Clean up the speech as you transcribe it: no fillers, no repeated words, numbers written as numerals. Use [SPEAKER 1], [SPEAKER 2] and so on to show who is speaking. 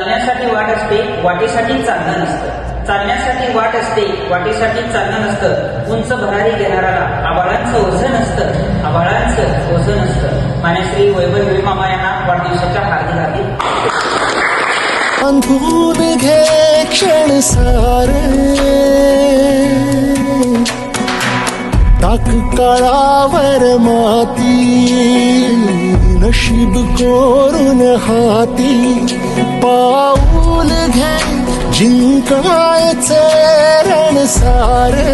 [SPEAKER 1] चालण्यासाठी वाट असते, वाटेसाठी चालणं नसतं. चालण्यासाठी वाट असते, वाटेसाठी चालणं नसतं. उंच भरारी घेणाराला आबाळांचं ओझं नसतं, आबाळांचं ओझं नसतं. मान्यश्री वैभव हिरे मामा यांना वाढदिवसाच्या हार्दिक हार्दिक
[SPEAKER 2] बांधून घे क्षण सारे, टाक काळावर माती, नशीब कोरून हाती. पाऊल घे जिंकायचे रण सारे,